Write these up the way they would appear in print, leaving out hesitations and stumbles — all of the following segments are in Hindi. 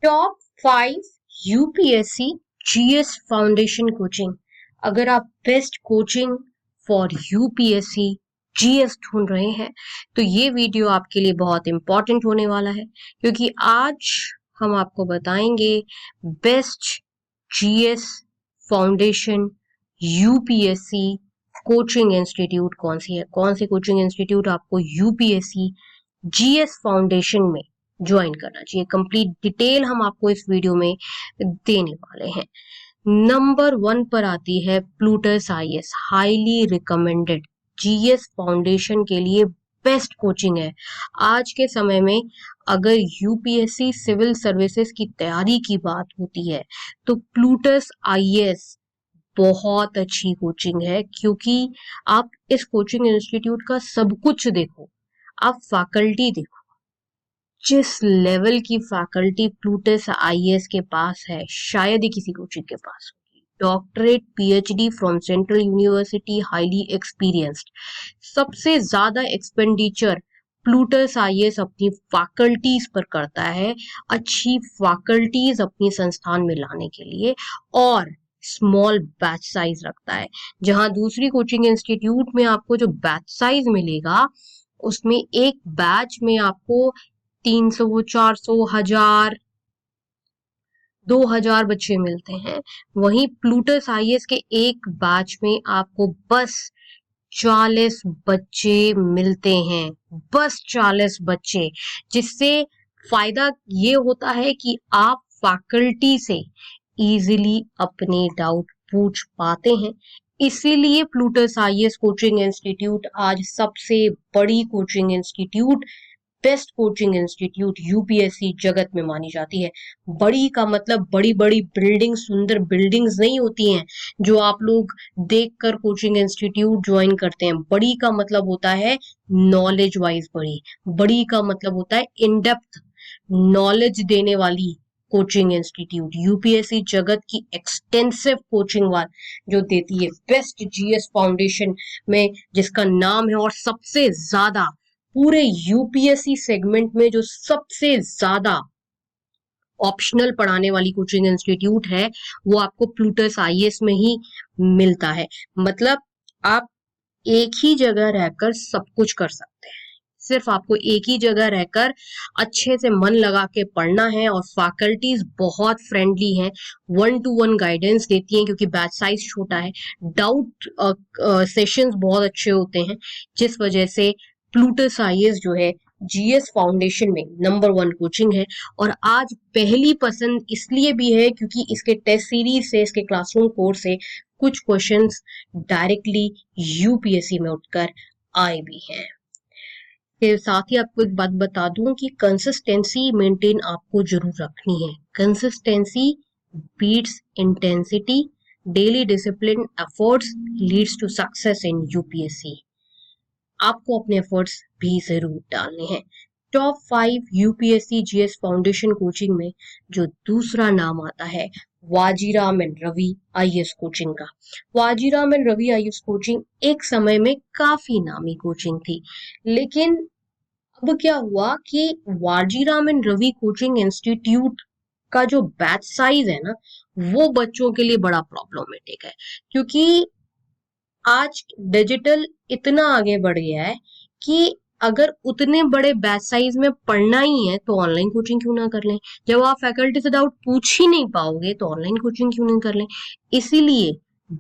Top 5 UPSC GS foundation coaching. अगर आप best coaching for UPSC GS ढूंढ रहे हैं तो ये वीडियो आपके लिए बहुत इंपॉर्टेंट होने वाला है, क्योंकि आज हम आपको बताएंगे best GS foundation UPSC coaching institute कौन सी है, कौन सी कोचिंग इंस्टीट्यूट आपको यूपीएससी जीएस फाउंडेशन में ज्वाइन करना चाहिए। कंप्लीट डिटेल हम आपको इस वीडियो में देने वाले हैं। नंबर 1 पर आती है Plutus IAS, highly recommended GS foundation के लिए बेस्ट कोचिंग है आज के समय में। अगर यूपीएससी सिविल सर्विसेज की तैयारी की बात होती है तो प्लूटस आईएएस बहुत अच्छी कोचिंग है, क्योंकि आप इस कोचिंग इंस्टीट्यूट का सब कुछ देखो, आप फैकल्टी देखो, जिस लेवल की फैकल्टी प्लूटस आईएएस के पास है शायद ही किसी कोचिंग के पास होगी। Doctorate PhD from central university, highly experienced. सबसे ज्यादा एक्सपेंडिचर प्लूटस आईएएस अपनी फैकल्टीज पर करता है, अच्छी फैकल्टीज अपनी संस्थान में लाने के लिए, और स्मॉल बैच साइज रखता है। जहां दूसरी कोचिंग इंस्टीट्यूट में आपको जो बैच साइज मिलेगा उसमें एक बैच में आपको 300, 400, 1000, 2000 बच्चे मिलते हैं। वहीं प्लूटस आईएएस के एक बैच में आपको बस 40 बच्चे मिलते हैं, बस 40 बच्चे। जिससे फायदा ये होता है कि आप फैकल्टी से इजीली अपने डाउट पूछ पाते हैं। इसीलिए प्लूटस आईएएस कोचिंग इंस्टीट्यूट आज सबसे बड़ी coaching institute, best coaching institute UPSC जगत में मानी जाती है। बड़ी का मतलब बड़ी बड़ी बिल्डिंग, सुंदर बिल्डिंग्स नहीं होती हैं जो आप लोग देखकर कोचिंग इंस्टीट्यूट ज्वाइन करते हैं। बड़ी का मतलब होता है नॉलेज वाइज बड़ी, बड़ी का मतलब होता है इन डेप्थ नॉलेज देने वाली कोचिंग इंस्टीट्यूट। यूपीएससी जगत की एक्सटेंसिव कोचिंग वाल जो देती है बेस्ट जीएस फाउंडेशन में, जिसका नाम है, और सबसे ज्यादा पूरे यूपीएससी सेगमेंट में जो सबसे ज्यादा ऑप्शनल पढ़ाने वाली कोचिंग इंस्टीट्यूट है वो आपको प्लूटस आईएएस में ही मिलता है। मतलब आप एक ही जगह रहकर सब कुछ कर सकते हैं। सिर्फ आपको एक ही जगह रहकर अच्छे से मन लगा के पढ़ना है, और फैकल्टीज बहुत फ्रेंडली हैं, 1-to-1 गाइडेंस देती हैं, क्योंकि बैच साइज छोटा है। डाउट सेशंस बहुत अच्छे होते हैं, जिस वजह से प्लूटस आईएएस जो है जीएस फाउंडेशन में नंबर 1 कोचिंग है। और आज पहली पसंद इसलिए भी है क्योंकि इसके टेस्ट सीरीज से, इसके क्लासरूम कोर्स से कुछ क्वेश्चंस डायरेक्टली यूपीएससी में उठकर आए भी हैं। के साथ ही आपको एक बात बता दूं कि कंसिस्टेंसी मेंटेन आपको जरूर रखनी है। Consistency beats intensity, daily discipline efforts leads to success in UPSC. आपको अपने एफर्ट्स भी जरूर डालने हैं। Top 5 UPSC GS foundation coaching में जो दूसरा नाम आता है Vajiram and Ravi IAS coaching का। Vajiram and Ravi IAS coaching एक समय में काफी नामी कोचिंग थी, लेकिन अब क्या हुआ कि Vajiram and Ravi coaching institute का जो बैच साइज है ना, वो बच्चों के लिए बड़ा प्रॉब्लमेटिक है। क्योंकि आज डिजिटल इतना आगे बढ़ गया है कि अगर उतने बड़े बैच साइज में पढ़ना ही है तो ऑनलाइन कोचिंग क्यों ना कर लें। जब आप फैकल्टी से डाउट पूछ ही नहीं पाओगे तो ऑनलाइन कोचिंग क्यों नहीं कर लें। इसीलिए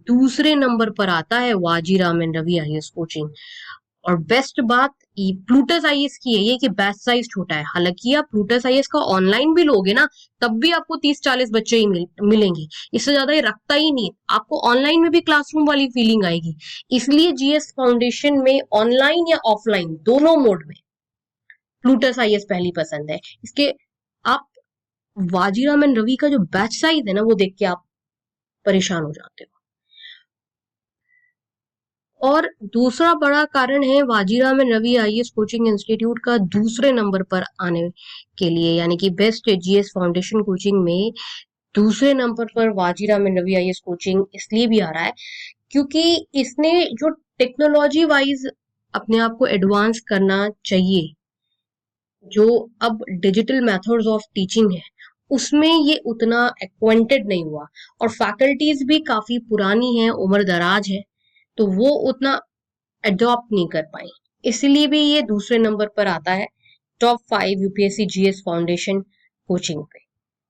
दूसरे नंबर पर आता है Vajiram and Ravi IAS coaching. और बेस्ट बात प्लूटस आईएएस की है ये कि बैच साइज छोटा है। हालांकि आप प्लूटस आईएएस का ऑनलाइन भी लोगे ना, तब भी आपको 30-40 बच्चे ही मिलेंगे, इससे ज्यादा ये रखता ही नहीं। आपको ऑनलाइन में भी क्लासरूम वाली फीलिंग आएगी। इसलिए जीएस फाउंडेशन में ऑनलाइन या ऑफलाइन दोनों मोड में प्लूटस आईएएस पहली पसंद है। इसके आप वाजीराम एंड रवि का जो बैच साइज है ना, वो देख के आप परेशान हो जाते हो। और दूसरा बड़ा कारण है Vajiram and Ravi IAS coaching institute का दूसरे नंबर पर आने के लिए, यानी कि बेस्ट जीएस फाउंडेशन कोचिंग में दूसरे नंबर पर Vajiram and Ravi IAS coaching इसलिए भी आ रहा है क्योंकि इसने जो टेक्नोलॉजी वाइज अपने आप को एडवांस करना चाहिए, जो अब डिजिटल मेथड्स ऑफ टीचिंग है उसमें ये उतना एक्वेंटेड नहीं हुआ, और फैकल्टीज भी काफी पुरानी है, उम्र दराज है, तो वो उतना अडॉप्ट नहीं कर पाई, इसलिए भी ये दूसरे नंबर पर आता है top 5 UPSC GS foundation coaching पे।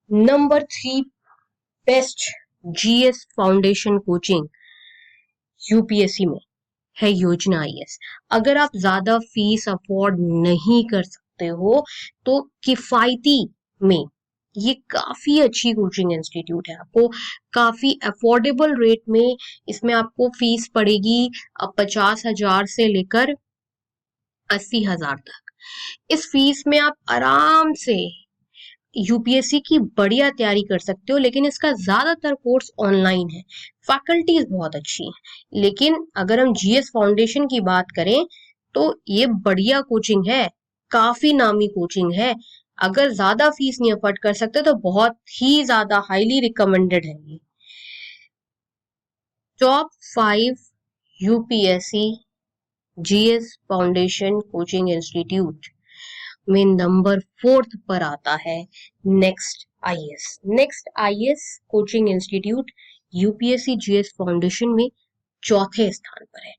Number 3 best GS foundation coaching UPSC में है योजना आईएएस। अगर आप ज्यादा फीस अफोर्ड नहीं कर सकते हो तो किफायती में ये काफी अच्छी कोचिंग इंस्टीट्यूट है, आपको काफी अफोर्डेबल रेट में इसमें आपको फीस पड़ेगी 50,000 से लेकर 80,000 तक। इस फीस में आप आराम से यूपीएससी की बढ़िया तैयारी कर सकते हो, लेकिन इसका ज्यादातर कोर्स ऑनलाइन है, फैकल्टीज बहुत अच्छी है। लेकिन अगर हम जीएस फाउंडेशन की बात करें तो ये बढ़िया कोचिंग है, काफी नामी कोचिंग है। अगर ज्यादा फीस नहीं अफोर्ड कर सकते तो बहुत ही ज्यादा हाईली रिकमेंडेड है ये। Top 5 UPSC GS foundation coaching institute में नंबर 4 पर आता है next IAS. Next IAS coaching institute UPSC GS foundation में चौथे स्थान पर है।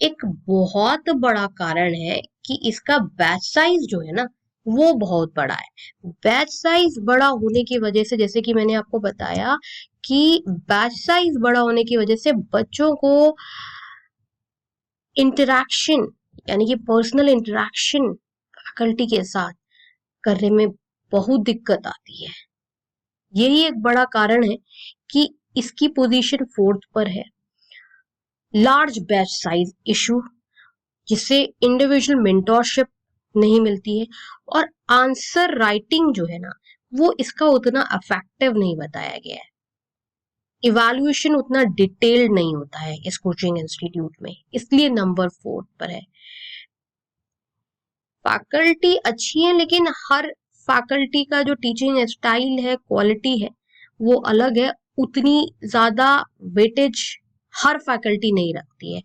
एक बहुत बड़ा कारण है कि इसका बैच साइज जो है ना वो बहुत बड़ा है। बैच साइज बड़ा होने की वजह से, जैसे कि मैंने आपको बताया कि बैच साइज बड़ा होने की वजह से बच्चों को इंटरैक्शन, यानी कि पर्सनल इंटरैक्शन फैकल्टी के साथ करने में बहुत दिक्कत आती है। यही एक बड़ा कारण है कि इसकी पोजीशन 4th पर है। लार्ज बैच साइज इशू, जिससे इंडिविजुअल मेंटोरशिप नहीं मिलती है, और आंसर राइटिंग जो है ना वो इसका उतना इफेक्टिव नहीं बताया गया है। इवैल्यूएशन उतना डिटेल्ड नहीं होता है इस कोचिंग इंस्टीट्यूट में, इसलिए नंबर 4 पर है। फैकल्टी अच्छी है, लेकिन हर फैकल्टी का जो टीचिंग स्टाइल है, क्वालिटी है, वो अलग है। उतनी ज्यादा वेटेज हर फैकल्टी नहीं रखती है।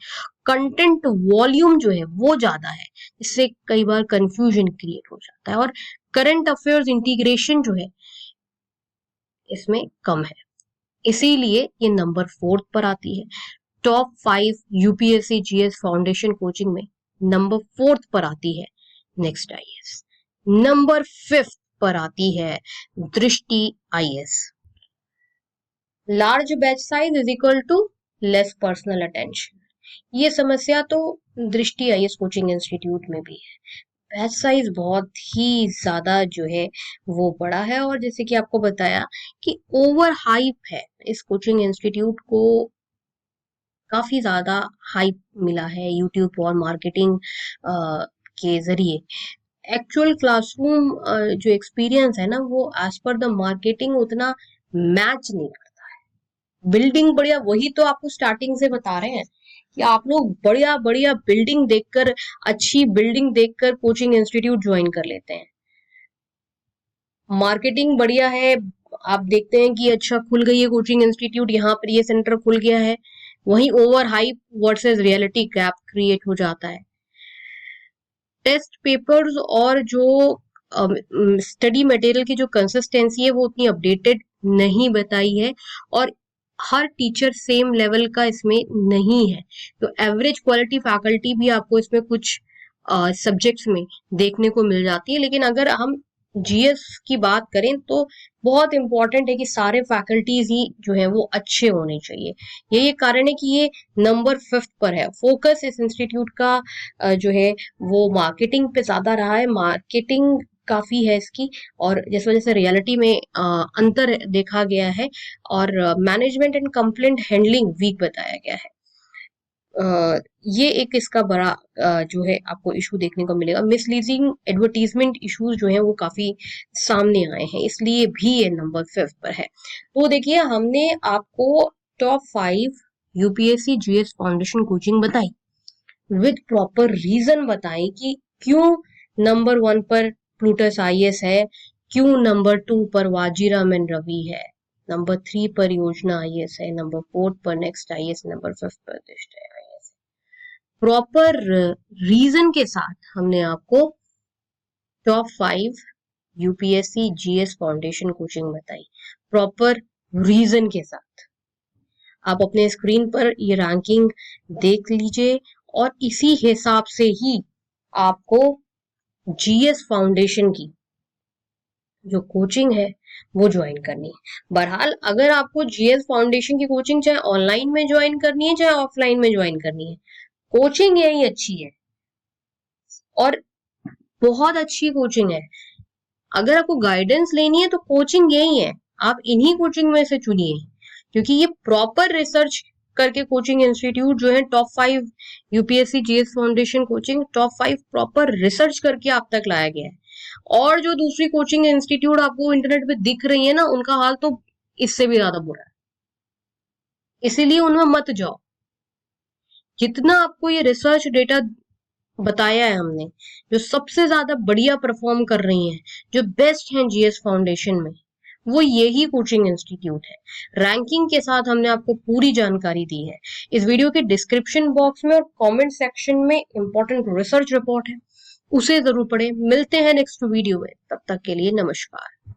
कंटेंट वॉल्यूम जो है वो ज्यादा है, इससे कई बार कंफ्यूजन क्रिएट हो जाता है, और करंट अफेयर्स इंटीग्रेशन जो है इसमें कम है, इसीलिए ये नंबर 4 पर आती है। Top 5 UPSC GS foundation coaching में नंबर 4 पर आती है नेक्स्ट आईएएस। नंबर 5 पर आती है Drishti IAS. Large batch size is equal to less personal attention, ये समस्या तो दृष्टि आईएएस कोचिंग इंस्टीट्यूट में भी है। बैच साइज बहुत ही ज्यादा जो है वो बड़ा है, और जैसे कि आपको बताया कि ओवर हाइप है, इस कोचिंग इंस्टीट्यूट को काफी ज्यादा हाइप मिला है यूट्यूब और मार्केटिंग के जरिए। एक्चुअल क्लासरूम जो एक्सपीरियंस है ना वो एज पर द मार्केटिंग उतना मैच नहीं करता है। बिल्डिंग बढ़िया, वही तो आपको स्टार्टिंग से बता रहे हैं कि आप लोग बढ़िया बढ़िया बिल्डिंग देखकर, अच्छी बिल्डिंग देखकर कोचिंग इंस्टीट्यूट ज्वाइन कर लेते हैं। मार्केटिंग बढ़िया है, आप देखते हैं कि अच्छा खुल गई है कोचिंग इंस्टीट्यूट, यहाँ पर ये सेंटर खुल गया है, वहीं over hype versus reality gap create हो जाता है। टेस्ट पेपर्स और जो स्टडी मटेरियल की जो कंसिस्टेंसी है वो उतनी अपडेटेड नहीं बताई है, और हर टीचर सेम लेवल का इसमें नहीं है, तो एवरेज क्वालिटी फैकल्टी भी आपको इसमें कुछ सब्जेक्ट्स में देखने को मिल जाती है। लेकिन अगर हम जीएस की बात करें तो बहुत इंपॉर्टेंट है कि सारे फैकल्टीज ही जो है वो अच्छे होने चाहिए। यही कारण है कि ये नंबर 5 पर है। फोकस इस इंस्टीट्यूट का जो है वो मार्केटिंग पे ज्यादा रहा है, मार्केटिंग काफी है इसकी, और जिस वजह से रियलिटी में अंतर देखा गया है, और management and complaint handling weak बताया गया है। ये एक इसका बड़ा जो है आपको इशू देखने को मिलेगा। मिसलीडिंग एडवर्टीजमेंट इश्यूज जो है वो काफी सामने आए हैं, इसलिए भी ये नंबर 5 पर है। तो देखिए हमने आपको top 5 UPSC GS foundation coaching बताई, विद प्रॉपर रीजन बताई कि क्यों नंबर 1 पर प्लूटस आईएएस है, क्यों नंबर 2 पर वाजीराम एंड रवि है, नंबर 3 पर योजना आईएएस है, नंबर 4 पर नेक्स्ट आईएएस, नंबर 5 पर दृष्टि आईएएस। प्रॉपर रीजन के साथ हमने आपको top 5 UPSC GS foundation coaching बताई, प्रॉपर रीजन के साथ। आप अपने स्क्रीन पर ये रैंकिंग देख लीजिए और इसी हिसाब से ही आपको जीएस फाउंडेशन की जो कोचिंग है वो ज्वाइन करनी है। बहरहाल अगर आपको जीएस फाउंडेशन की कोचिंग चाहे ऑनलाइन में ज्वाइन करनी है चाहे ऑफलाइन में ज्वाइन करनी है, कोचिंग यही अच्छी है और बहुत अच्छी कोचिंग है। अगर आपको गाइडेंस लेनी है तो कोचिंग यही है, आप इन्हीं कोचिंग में से चुनिए, क्योंकि ये प्रॉपर रिसर्च करके कोचिंग इंस्टीट्यूट जो है top 5 UPSC GS foundation coaching top 5 proper research करके आप तक लाया गया है। और जो दूसरी कोचिंग इंस्टीट्यूट आपको इंटरनेट पे दिख रही है ना, उनका हाल तो इससे भी ज्यादा बुरा है, इसीलिए उनमें मत जाओ। जितना आपको ये रिसर्च डेटा बताया है हमने, जो सबसे ज्यादा बढ़िया परफॉर्म कर रही हैं, जो बेस्ट हैं जीएस फाउंडेशन में, वो यही कोचिंग इंस्टीट्यूट है। रैंकिंग के साथ हमने आपको पूरी जानकारी दी है। इस वीडियो के डिस्क्रिप्शन बॉक्स में और कमेंट सेक्शन में इंपॉर्टेंट रिसर्च रिपोर्ट है, उसे जरूर पढ़ें। मिलते हैं नेक्स्ट वीडियो में, तब तक के लिए नमस्कार।